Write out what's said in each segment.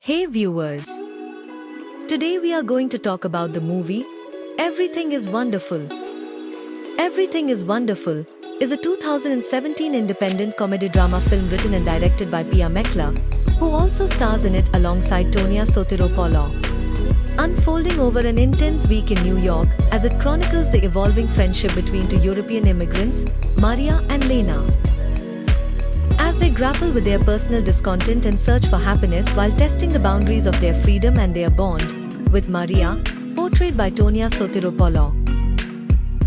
Hey viewers! Today we are going to talk about the movie Everything is Wonderful. Everything is Wonderful is a 2017 independent comedy drama film written and directed by Pia Mekla, who also stars in it alongside Tonia Sotiropoulos. Unfolding over an intense week in New York as it chronicles the evolving friendship between two European immigrants, Maria and Lena. As they grapple with their personal discontent and search for happiness while testing the boundaries of their freedom and their bond, with Maria, portrayed by Tonia Sotiropoulos.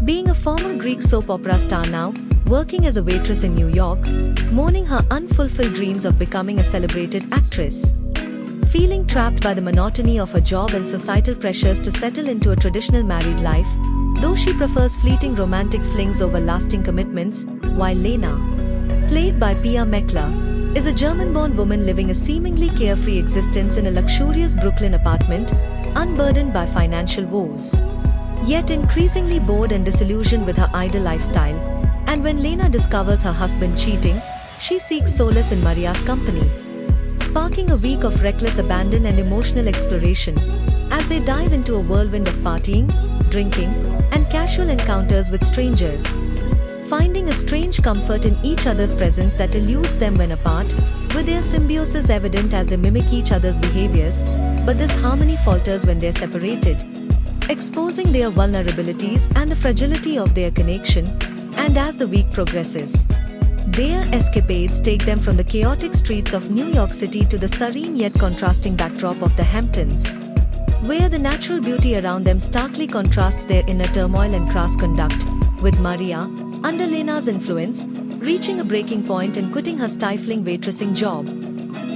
Being a former Greek soap opera star now, working as a waitress in New York, mourning her unfulfilled dreams of becoming a celebrated actress. Feeling trapped by the monotony of her job and societal pressures to settle into a traditional married life, though she prefers fleeting romantic flings over lasting commitments, while Lena, played by Pia Mekla, is a German-born woman living a seemingly carefree existence in a luxurious Brooklyn apartment, unburdened by financial woes. Yet increasingly bored and disillusioned with her idle lifestyle, and when Lena discovers her husband cheating, she seeks solace in Maria's company, sparking a week of reckless abandon and emotional exploration, as they dive into a whirlwind of partying, drinking, and casual encounters with strangers. Finding a strange comfort in each other's presence that eludes them when apart, with their symbiosis evident as they mimic each other's behaviors, but this harmony falters when they're separated, exposing their vulnerabilities and the fragility of their connection. And as the week progresses, their escapades take them from the chaotic streets of New York City to the serene yet contrasting backdrop of the Hamptons, where the natural beauty around them starkly contrasts their inner turmoil and crass conduct, with Maria, under Lena's influence, reaching a breaking point and quitting her stifling waitressing job.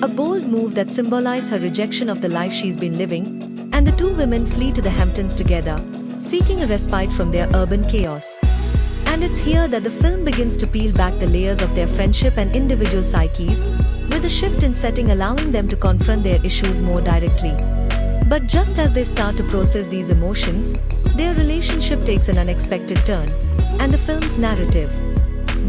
A bold move that symbolizes her rejection of the life she's been living, and the two women flee to the Hamptons together, seeking a respite from their urban chaos. And it's here that the film begins to peel back the layers of their friendship and individual psyches, with a shift in setting allowing them to confront their issues more directly. But just as they start to process these emotions, their relationship takes an unexpected turn, and the film's narrative,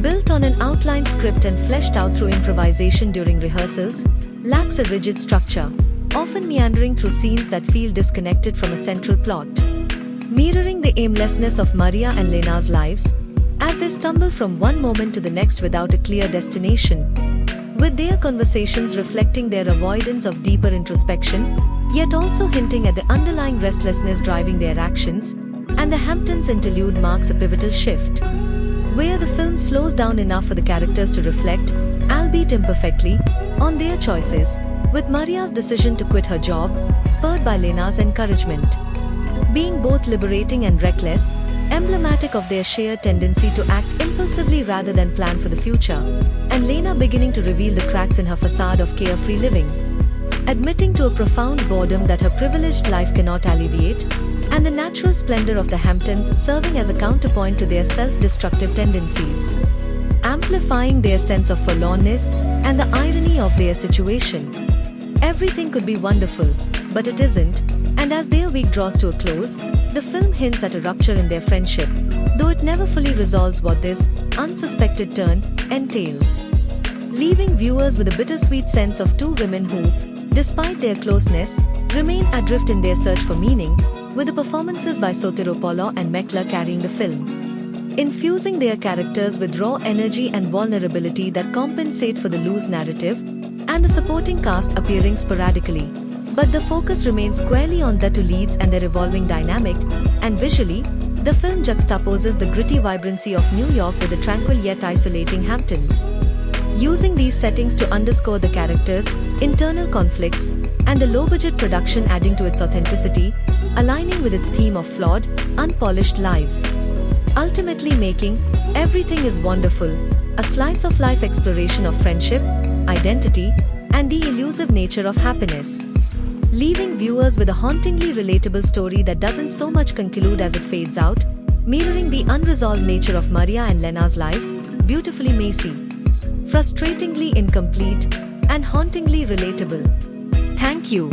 built on an outlined script and fleshed out through improvisation during rehearsals, lacks a rigid structure, often meandering through scenes that feel disconnected from a central plot, mirroring the aimlessness of Maria and Lena's lives, as they stumble from one moment to the next without a clear destination, with their conversations reflecting their avoidance of deeper introspection, yet also hinting at the underlying restlessness driving their actions. And the Hamptons interlude marks a pivotal shift, where the film slows down enough for the characters to reflect, albeit imperfectly, on their choices, with Maria's decision to quit her job, spurred by Lena's encouragement, being both liberating and reckless, emblematic of their shared tendency to act impulsively rather than plan for the future, and Lena beginning to reveal the cracks in her facade of carefree living, admitting to a profound boredom that her privileged life cannot alleviate, and the natural splendor of the Hamptons serving as a counterpoint to their self-destructive tendencies, amplifying their sense of forlornness and the irony of their situation. Everything could be wonderful, but it isn't, and as their week draws to a close, the film hints at a rupture in their friendship, though it never fully resolves what this unsuspected turn entails, leaving viewers with a bittersweet sense of two women who, despite their closeness, remain adrift in their search for meaning, with the performances by Sotiropoulos and Mekla carrying the film, infusing their characters with raw energy and vulnerability that compensate for the loose narrative, and the supporting cast appearing sporadically. But the focus remains squarely on the two leads and their evolving dynamic, and visually, the film juxtaposes the gritty vibrancy of New York with the tranquil yet isolating Hamptons, using these settings to underscore the characters' internal conflicts, and the low-budget production adding to its authenticity, aligning with its theme of flawed, unpolished lives, ultimately making Everything is Wonderful a slice-of-life exploration of friendship, identity, and the elusive nature of happiness, leaving viewers with a hauntingly relatable story that doesn't so much conclude as it fades out, mirroring the unresolved nature of Maria and Lena's lives, beautifully messy, frustratingly incomplete, and hauntingly relatable. Thank you.